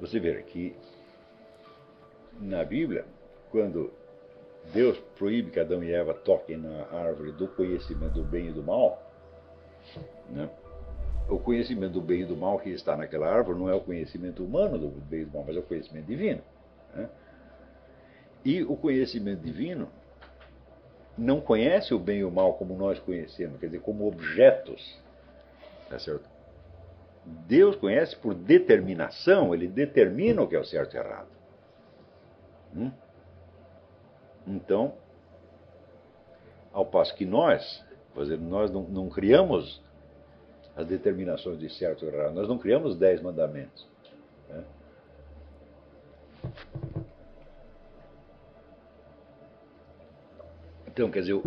você vê que na Bíblia, quando Deus proíbe que Adão e Eva toquem na árvore do conhecimento do bem e do mal, né? O conhecimento do bem e do mal que está naquela árvore não é o conhecimento humano do bem e do mal, mas é o conhecimento divino, né? E o conhecimento divino não conhece o bem e o mal como nós conhecemos, quer dizer, como objetos, tá certo? Deus conhece por determinação, ele determina o que é o certo e errado. Então, ao passo que nós não criamos as determinações de certo e errado, nós não criamos os 10 mandamentos, né? Então, quer dizer,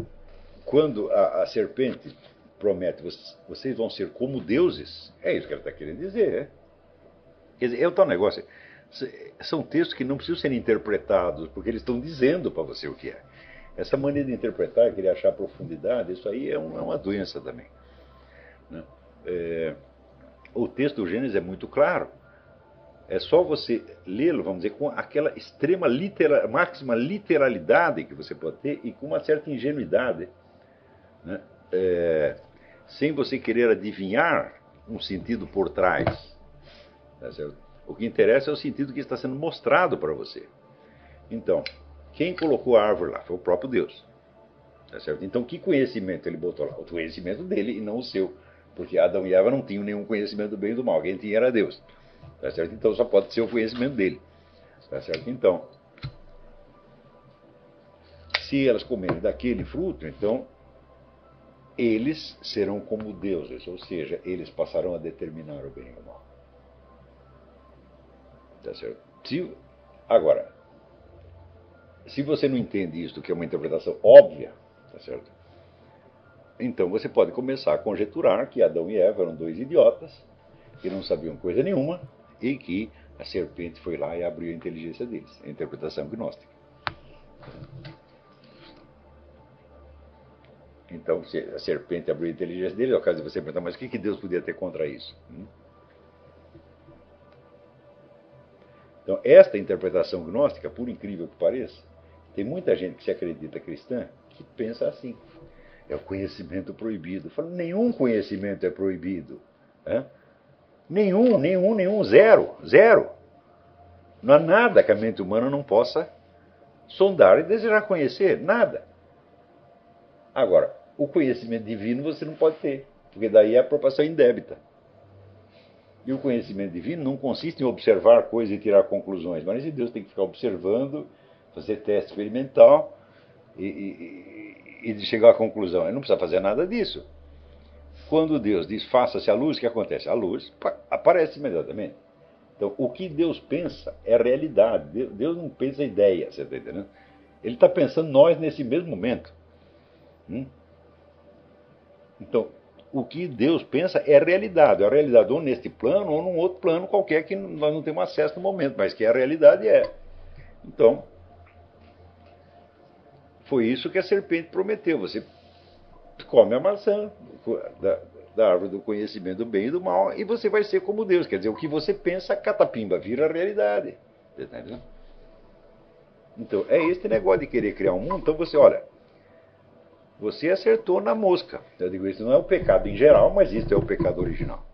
quando a serpente promete, vocês vão ser como deuses, é isso que ela está querendo dizer, né? Quer dizer, é o tal negócio. São textos que não precisam ser interpretados, porque eles estão dizendo para você o que é. Essa maneira de interpretar, querer achar profundidade, isso aí é uma doença também, né? O texto do Gênesis é muito claro. É só você lê-lo, vamos dizer, com aquela extrema máxima literalidade que você pode ter e com uma certa ingenuidade, né? Sem você querer adivinhar um sentido por trás, tá certo? O que interessa é o sentido que está sendo mostrado para você. Então, quem colocou a árvore lá foi o próprio Deus, tá certo? Então, que conhecimento ele botou lá? O conhecimento dele e não o seu, porque Adão e Eva não tinham nenhum conhecimento do bem e do mal, quem tinha era Deus, tá certo? Então, só pode ser o conhecimento dele, tá certo? Então, se elas comerem daquele fruto, então eles serão como deuses, ou seja, eles passarão a determinar o bem e o mal. Tá certo? Agora, se você não entende isso, que é uma interpretação óbvia, tá certo? Então você pode começar a conjecturar que Adão e Eva eram dois idiotas, que não sabiam coisa nenhuma, e que a serpente foi lá e abriu a inteligência deles. É a interpretação gnóstica. Então, se a serpente abriu a inteligência deles, é o caso de você perguntar, mas o que Deus podia ter contra isso? Então, esta interpretação gnóstica, por incrível que pareça, tem muita gente que se acredita cristã que pensa assim. É o conhecimento proibido. Eu falo, nenhum conhecimento é proibido. Né? Nenhum, zero. Não há nada que a mente humana não possa sondar e desejar conhecer, nada. Agora, o conhecimento divino você não pode ter, porque daí é a apropriação indébita. E o conhecimento divino não consiste em observar coisas e tirar conclusões, mas Deus tem que ficar observando, fazer teste experimental e chegar à conclusão. Ele não precisa fazer nada disso. Quando Deus diz faça-se a luz, o que acontece? A luz aparece imediatamente. Então, o que Deus pensa é realidade. Deus não pensa ideia, você está entendendo? Ele está pensando nós nesse mesmo momento. Então, o que Deus pensa é realidade. É a realidade ou neste plano ou num outro plano qualquer que nós não temos acesso no momento, mas que a realidade é. Então, foi isso que a serpente prometeu. Você come a maçã da árvore do conhecimento do bem e do mal e você vai ser como Deus. Quer dizer, o que você pensa, catapimba, vira realidade. Entendeu? Então, é este negócio de querer criar um mundo. Então, você acertou na mosca. Eu digo, isso não é o pecado em geral, mas isso é o pecado original.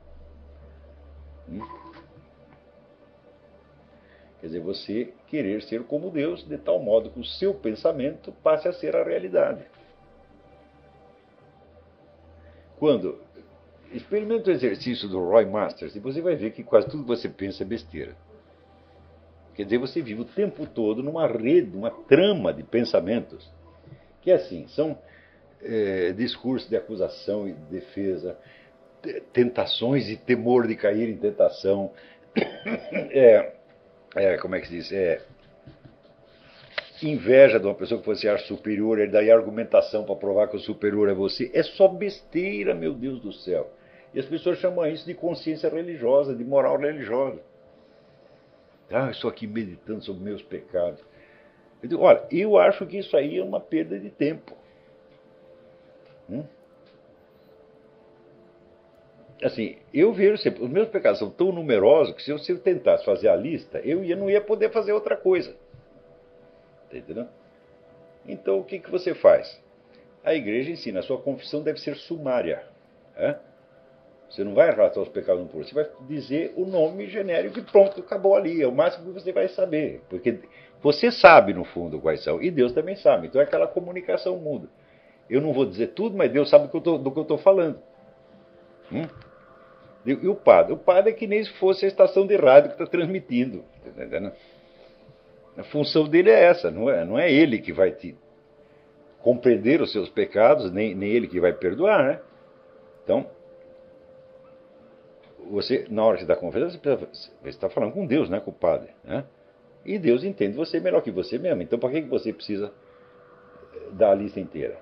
Quer dizer, você querer ser como Deus, de tal modo que o seu pensamento passe a ser a realidade. Quando experimenta o exercício do Roy Masters, e você vai ver que quase tudo que você pensa é besteira. Quer dizer, você vive o tempo todo numa rede, uma trama de pensamentos, que assim, são discursos de acusação e de defesa, tentações e temor de cair em tentação, como é que se diz? Inveja de uma pessoa que você acha superior, e daí argumentação para provar que o superior é você. É só besteira, meu Deus do céu. E as pessoas chamam isso de consciência religiosa, de moral religiosa. Eu estou aqui meditando sobre meus pecados. Eu digo, olha, eu acho que isso aí é uma perda de tempo. assim, eu vejo sempre, os meus pecados são tão numerosos que se eu tentasse fazer a lista, não ia poder fazer outra coisa. Tá entendendo? Então, o que você faz? A igreja ensina, a sua confissão deve ser sumária. Né? Você não vai relatar os pecados um por um, você vai dizer o nome genérico e pronto, acabou ali. É o máximo que você vai saber. Porque você sabe, no fundo, quais são. E Deus também sabe. Então é aquela comunicação muda. Eu não vou dizer tudo, mas Deus sabe do que eu estou falando. E o padre? O padre é que nem se fosse a estação de rádio que está transmitindo. Tá entendendo? A função dele é essa. Não é ele que vai te compreender os seus pecados, nem ele que vai perdoar. Né? Então, você, na hora que você dá confissão, você está falando com Deus, não é com o padre. Né? E Deus entende você melhor que você mesmo. Então, para que você precisa dar a lista inteira?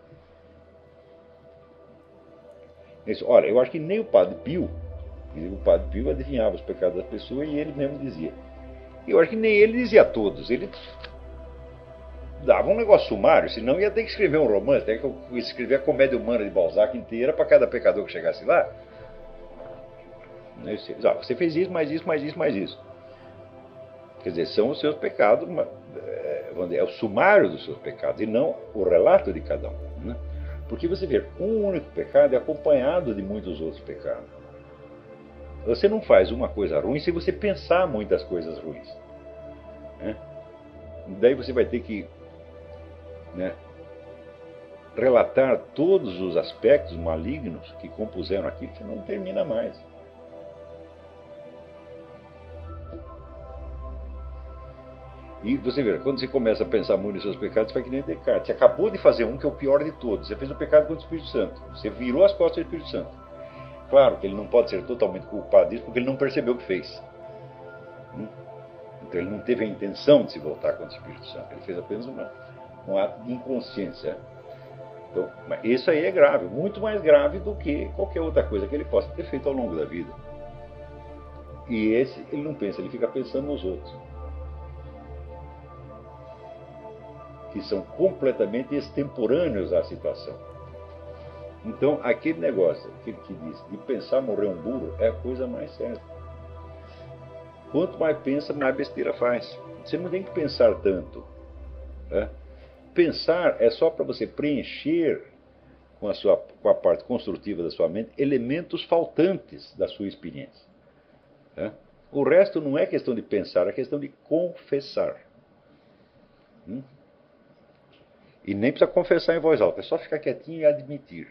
Isso, olha, eu acho que nem o Padre Pio adivinhava os pecados das pessoas e ele mesmo dizia. Eu acho que nem ele dizia todos. Ele dava um negócio sumário, senão ia ter que escrever um romance, ter que escrever a comédia humana de Balzac inteira para cada pecador que chegasse lá. Você fez isso, mais isso, mais isso, mais isso. Quer dizer, são os seus pecados, é o sumário dos seus pecados, e não o relato de cada um. Né? Porque você vê, um único pecado é acompanhado de muitos outros pecados. Você não faz uma coisa ruim se você pensar muitas coisas ruins. Né? Daí você vai ter que, né, relatar todos os aspectos malignos que compuseram aquilo, que não termina mais. E você vê, quando você começa a pensar muito nos seus pecados, você vai que nem Descartes. Você acabou de fazer um que é o pior de todos. Você fez um pecado contra o Espírito Santo. Você virou as costas do Espírito Santo. Claro que ele não pode ser totalmente culpado disso, porque ele não percebeu o que fez. Então ele não teve a intenção de se voltar contra o Espírito Santo. Ele fez apenas um ato de inconsciência. Então, mas isso aí é grave, muito mais grave do que qualquer outra coisa que ele possa ter feito ao longo da vida. E esse, ele não pensa, ele fica pensando nos outros. Que são completamente extemporâneos à situação. Então, aquele negócio, aquele que diz, de pensar morrer um burro, é a coisa mais certa. Quanto mais pensa, mais besteira faz. Você não tem que pensar tanto. Né? Pensar é só para você preencher com a parte construtiva da sua mente elementos faltantes da sua experiência. Né? O resto não é questão de pensar, é questão de confessar. E nem precisa confessar em voz alta, é só ficar quietinho e admitir.